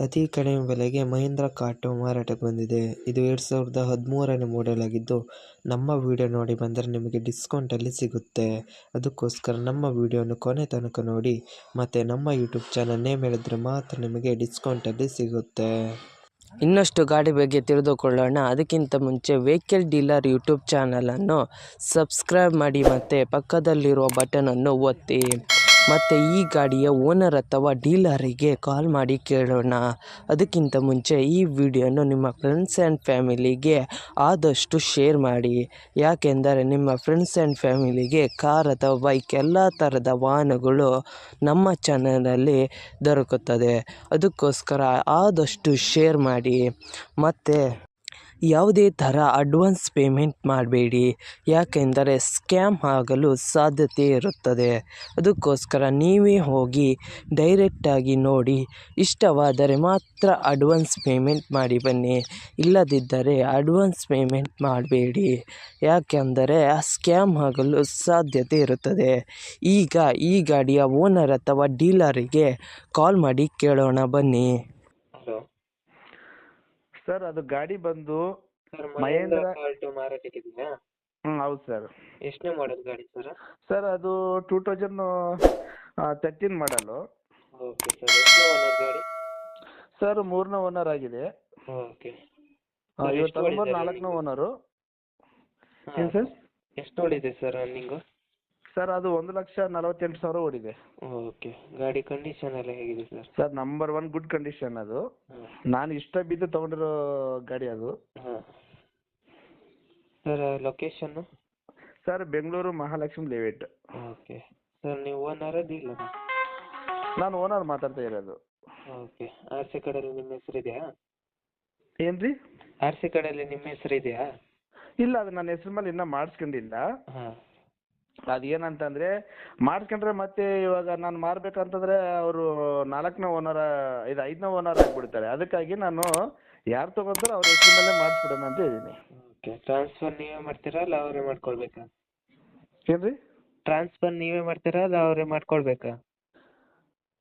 ಅತಿ ಕಡಿಮೆ ಬೆಲೆಗೆ ಮಹೀಂದ್ರ ಕಾಟೋ ಮಾರಾಟಕ್ಕೆ ಬಂದಿದೆ. ಇದು 2013ನೇ ಮಾಡೆಲ್ ಆಗಿದ್ದು, ನಮ್ಮ ವಿಡಿಯೋ ನೋಡಿ ಬಂದರೆ ನಿಮಗೆ ಡಿಸ್ಕೌಂಟಲ್ಲಿ ಸಿಗುತ್ತೆ. ಅದಕ್ಕೋಸ್ಕರ ನಮ್ಮ ವಿಡಿಯೋನ ಕೊನೆ ತನಕ ನೋಡಿ ಮತ್ತು ನಮ್ಮ ಯೂಟ್ಯೂಬ್ ಚಾನಲ್ ನೇಮ್ ಹೇಳಿದ್ರೆ ಮಾತ್ರ ನಿಮಗೆ ಡಿಸ್ಕೌಂಟಲ್ಲಿ ಸಿಗುತ್ತೆ. ಇನ್ನಷ್ಟು ಗಾಡಿ ಬಗ್ಗೆ ತಿಳಿದುಕೊಳ್ಳೋಣ. ಅದಕ್ಕಿಂತ ಮುಂಚೆ ವೆಹಿಕಲ್ ಡೀಲರ್ ಯೂಟ್ಯೂಬ್ ಚಾನಲನ್ನು ಸಬ್ಸ್ಕ್ರೈಬ್ ಮಾಡಿ ಮತ್ತು ಪಕ್ಕದಲ್ಲಿರುವ ಬಟನನ್ನು ಒತ್ತಿ. ಮತ್ತು ಈ ಗಾಡಿಯ ಓನರ್ ಅಥವಾ ಡೀಲರಿಗೆ ಕಾಲ್ ಮಾಡಿ ಕೇಳೋಣ. ಅದಕ್ಕಿಂತ ಮುಂಚೆ ಈ ವಿಡಿಯೋನು ನಿಮ್ಮ ಫ್ರೆಂಡ್ಸ್ ಆ್ಯಂಡ್ ಫ್ಯಾಮಿಲಿಗೆ ಆದಷ್ಟು ಶೇರ್ ಮಾಡಿ. ಯಾಕೆಂದರೆ ನಿಮ್ಮ ಫ್ರೆಂಡ್ಸ್ ಆ್ಯಂಡ್ ಫ್ಯಾಮಿಲಿಗೆ ಕಾರ್ ಅಥವಾ ಬೈಕ್ ಎಲ್ಲ ಥರದ ವಾಹನಗಳು ನಮ್ಮ ಚಾನಲಲ್ಲಿ ದೊರಕುತ್ತದೆ. ಅದಕ್ಕೋಸ್ಕರ ಆದಷ್ಟು ಶೇರ್ ಮಾಡಿ. ಮತ್ತು ಯಾವುದೇ ಥರ ಅಡ್ವಾನ್ಸ್ ಪೇಮೆಂಟ್ ಮಾಡಬೇಡಿ, ಯಾಕೆಂದರೆ ಸ್ಕ್ಯಾಮ್ ಆಗಲು ಸಾಧ್ಯತೆ ಇರುತ್ತದೆ. ಅದಕ್ಕೋಸ್ಕರ ನೀವೇ ಹೋಗಿ ಡೈರೆಕ್ಟಾಗಿ ನೋಡಿ, ಇಷ್ಟವಾದರೆ ಮಾತ್ರ ಅಡ್ವಾನ್ಸ್ ಪೇಮೆಂಟ್ ಮಾಡಿ ಬನ್ನಿ. ಇಲ್ಲದಿದ್ದರೆ ಅಡ್ವಾನ್ಸ್ ಪೇಮೆಂಟ್ ಮಾಡಬೇಡಿ, ಯಾಕೆಂದರೆ ಸ್ಕ್ಯಾಮ್ ಆಗಲು ಸಾಧ್ಯತೆ ಇರುತ್ತದೆ. ಈಗ ಈ ಗಾಡಿಯ ಓನರ್ ಅಥವಾ ಡೀಲರಿಗೆ ಕಾಲ್ ಮಾಡಿ ಕೇಳೋಣ ಬನ್ನಿ. ಹಲೋ ಸರ್, ಅದು ಗಾಡಿ ಬಂದು ಸರ್, ಮಹೇಂದ್ರ ಕಾಟೋ ಮಾರಾಟಕ್ಕಿದೆಯಾ? ಹೌದು ಸರ್. ಎಷ್ಟನೇ ಮಾಡೆಲ್ ಗಾಡಿ ಸರ್? ಸರ್, ಅದು 2013 ಮಾಡಲು. ಓಕೆ ಸರ್, ಎಷ್ಟನೇ ಓನರ್ ಗಾಡಿ? ಸರ್, 3ನೇ ಓನರ್ ಆಗಿದೆ. ಓಕೆ. ಇವತ್ತು ನವೆಂಬರ್ 4ನೇ ಓನರು. ಏನು ಸರ್? ಎಷ್ಟು ಓಡಿದೆ ಸರ್ ರನ್ನಿಂಗು? ಸರ್, ಅದು 1,48,000 ಓಡಿದೆ. ಓಕೆ. ಗಾಡಿ ಕಂಡೀಷನ್ ಎಲ್ಲ ಹೇಗಿದೆ sir? Sir, number 1 good condition. ಅದು ನಾನು ಇಷ್ಟ ಬಿದ್ದು ತೊಗೊಂಡಿರೋ ಗಾಡಿ ಅದು. ಹಾಂ sir, location? Sir, Bengaluru Mahalakshmi layout. Okay sir, ನೀವು ಓನರ ಡೀಲರ? ನಾನು ಓನರ್ ಮಾತಾಡ್ತಾ ಇರೋದು. ಓಕೆ. ಆರ್ ಸಿ ಕಾರ್ಡಲ್ಲಿ ನಿಮ್ಮ ಹೆಸರು ಇದೆಯಾ? ಏನು ರೀ? ಆರ್ ಸಿ ಕಾರ್ಡಲ್ಲಿ ನಿಮ್ಮ ಹೆಸರು ಇದೆಯಾ? ಇಲ್ಲ, ಅದು ನನ್ನ ಹೆಸ್ರ ಮೇಲೆ ಇನ್ನೂ ಮಾಡಿಸ್ಕೊಂಡಿಲ್ಲ. ಹಾಂ. ಅದೇನಂತಂದರೆ ಮಾಡಿಸ್ಕೊಂಡ್ರೆ ಮತ್ತೆ ಇವಾಗ ನಾನು ಮಾರಬೇಕಂತಂದರೆ ಅವರು 4ನೇ ಓನರ 5ನೇ ಓನರ್ ಆಗಿಬಿಡ್ತಾರೆ. ಅದಕ್ಕಾಗಿ ನಾನು ಯಾರು ತೊಗೊತಾರೋ ಅವ್ರ ಹೆಸ್ರ ಮೇಲೆ ಮಾಡಿಸ್ಬಿಡೋಣ ಅಂತ ಇದ್ದೀನಿ. ಓಕೆ. ಟ್ರಾನ್ಸ್ಫರ್ ನೀವೇ ಮಾಡ್ತೀರಾ ಅಲ್ಲ ಅವರೇ ಮಾಡ್ಕೊಳ್ಬೇಕಾ? ಏನು ರೀ? ಟ್ರಾನ್ಸ್ಫರ್ ನೀವೇ ಮಾಡ್ತೀರಾ ಅಲ್ಲ ಅವರೇ ಮಾಡ್ಕೊಳ್ಬೇಕಾ?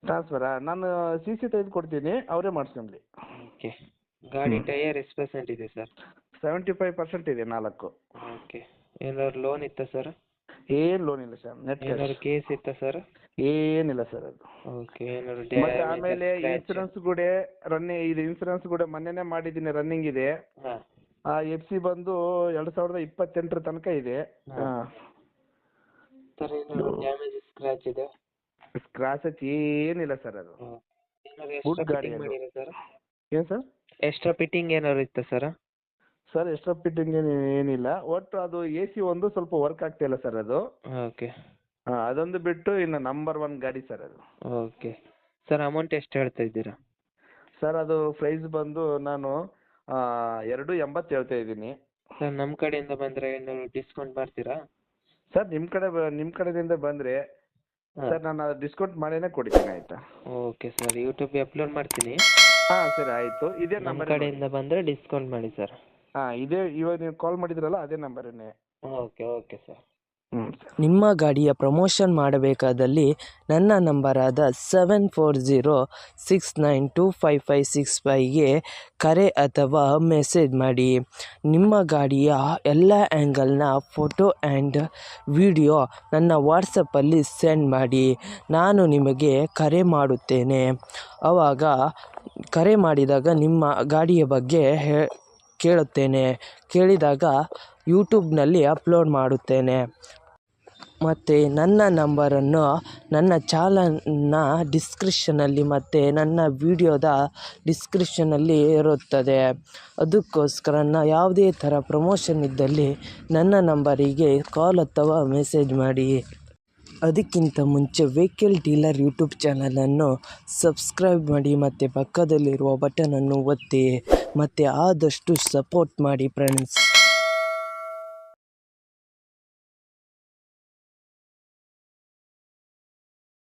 ಟ್ರಾನ್ಸ್ಫರಾ? ನಾನು ಸಿ ತೆಗೆದು ಕೊಡ್ತೀನಿ, ಅವರೇ ಮಾಡಿಸ್ಕೊಂಡ್ಲಿ. ಓಕೆ. ಗಾಡಿ ಟೈಯರ್ ಎಷ್ಟು ಪರ್ಸೆಂಟ್ ಇದೆ ಸರ್? 75% ಇದೆ 4. ಓಕೆ. ಏನಾದ್ರು ಲೋನ್ ಇತ್ತಾ ಸರ್? ಏನು ಲೋನ್ ಇಲ್ಲ ಸರ್, ನೆಟ್ ಏನಾದ್ರು ಕೇಸ್ ಇತ್ತಾ ಸರ್? ಏನಿಲ್ಲ ಸರ್ ಅದು. ಓಕೆ. ಏನಾದ್ರು ಮತ್ತೆ ಆಮೇಲೆ ಇನ್ಸೂರೆನ್ಸ್ ಕೂಡ ಇನ್ಸೂರೆನ್ಸ್ ಕೂಡ ಮೊನ್ನೆನೇ ಮಾಡಿದ್ದೀನಿ, ರನ್ನಿಂಗ್ ಇದೆ. ಹಾಂ. FC ಬಂದು 2028 ತನಕ ಇದೆ. ಸರ್, ಏನಾದ್ರು ಡ್ಯಾಮೇಜ್ ಸ್ಕ್ರಾಚ್ ಇದೆ? ಸ್ಕ್ರಾಚ್ ಏನಿಲ್ಲ ಸರ್, ಅದು ಏನಾದ್ರು ಗುಡ್ ಎಕ್ಸ್ಟ್ರಾ ಗಾಡಿ ಫಿಟ್ಟಿಂಗ್ ಅದು. ಮಾಡಿರಾ ಸರ್? ಏನು ಸರ್? ಎಕ್ಸ್ಟ್ರಾ ಫಿಟ್ಟಿಂಗ್ ಏನಾದ್ರು ಇತ್ತಾ ಸರ್? ಸರ್, ಎಕ್ಸ್ಟ್ರಾ ಫಿಟ್ಟಿಂಗ್ ಏನಿಲ್ಲ. ಒಟ್ಟು ಅದು AC ಒಂದು ಸ್ವಲ್ಪ ವರ್ಕ್ ಆಗ್ತಾ ಇಲ್ಲ ಸರ್ ಅದು. ಓಕೆ. ಅದೊಂದು ಬಿಟ್ಟು ಇನ್ನು ನಂಬರ್ 1 ಗಾಡಿ ಸರ್ ಅದು. ಓಕೆ. ಸರ್, ಅಮೌಂಟ್ ಎಷ್ಟು ಹೇಳ್ತಾ ಇದ್ದೀರಾ? ಸರ್, ಅದು ಪ್ರೈಸ್ ಬಂದು ನಾನು 2.80 ಹೇಳ್ತಾ ಇದ್ದೀನಿ. ಸರ್, ನಮ್ಮ ಕಡೆಯಿಂದ ಬಂದರೆ ಏನಾದ್ರು ಡಿಸ್ಕೌಂಟ್ ಮಾಡ್ತೀರಾ? ಸರ್, ನಿಮ್ಮ ಕಡೆಯಿಂದ ಬಂದರೆ ಸರ್ ನಾನು ಡಿಸ್ಕೌಂಟ್ ಮಾಡಿನೇ ಕೊಡ್ತೀನಿ, ಆಯಿತಾ? ಓಕೆ ಸರ್, ಯೂಟ್ಯೂಬ್ಗೆ ಅಪ್ಲೋಡ್ ಮಾಡ್ತೀನಿ. ಹಾಂ ಸರಿ, ಆಯಿತು. ಇದೇ ನಮ್ಮ ನಂಬರ್ ಕಡೆಯಿಂದ ಬಂದರೆ ಡಿಸ್ಕೌಂಟ್ ಮಾಡಿ ಸರ್. ಇದೇ ಇವಾಗ ನೀವು ಕಾಲ್ ಮಾಡಿದ್ರಲ್ಲ ಅದೇ ನಂಬರನ್ನೇ. Okay okay sir. ನಿಮ್ಮ ಗಾಡಿಯ ಪ್ರಮೋಷನ್ ಮಾಡಬೇಕಾದಲ್ಲಿ ನನ್ನ ನಂಬರಾದ 7406925565ಗೆ ಕರೆ ಅಥವಾ ಮೆಸೇಜ್ ಮಾಡಿ. ನಿಮ್ಮ ಗಾಡಿಯ ಎಲ್ಲ ಆ್ಯಂಗಲ್ನ ಫೋಟೋ ಆ್ಯಂಡ್ ವಿಡಿಯೋ ನನ್ನ ವಾಟ್ಸಪ್ಪಲ್ಲಿ ಸೆಂಡ್ ಮಾಡಿ. ನಾನು ನಿಮಗೆ ಕರೆ ಮಾಡುತ್ತೇನೆ. ಆವಾಗ ಕರೆ ಮಾಡಿದಾಗ ನಿಮ್ಮ ಗಾಡಿಯ ಬಗ್ಗೆ ಕೇಳಿದಾಗ ಯೂಟ್ಯೂಬ್ನಲ್ಲಿ ಅಪ್ಲೋಡ್ ಮಾಡುತ್ತೇನೆ. ಮತ್ತು ನನ್ನ ನಂಬರನ್ನು ನನ್ನ ಚಾನಲ್ನ ಡಿಸ್ಕ್ರಿಪ್ಷನಲ್ಲಿ ಮತ್ತು ನನ್ನ ವಿಡಿಯೋದ ಡಿಸ್ಕ್ರಿಪ್ಷನಲ್ಲಿ ಇರುತ್ತದೆ. ಅದಕ್ಕೋಸ್ಕರ ಯಾವುದೇ ಥರ ಪ್ರಮೋಷನ್ ಇದ್ದಲ್ಲಿ ನನ್ನ ನಂಬರಿಗೆ ಕಾಲ್ ಅಥವಾ ಮೆಸೇಜ್ ಮಾಡಿ. ಅದಕ್ಕಿಂತ ಮುಂಚೆ ವೆಹಿಕಲ್ ಡೀಲರ್ ಯೂಟ್ಯೂಬ್ ಚಾನಲನ್ನು ಸಬ್ಸ್ಕ್ರೈಬ್ ಮಾಡಿ ಮತ್ತು ಪಕ್ಕದಲ್ಲಿರುವ ಬಟನನ್ನು ಒತ್ತಿ ಮತ್ತು ಆದಷ್ಟು ಸಪೋರ್ಟ್ ಮಾಡಿ ಫ್ರೆಂಡ್ಸ್.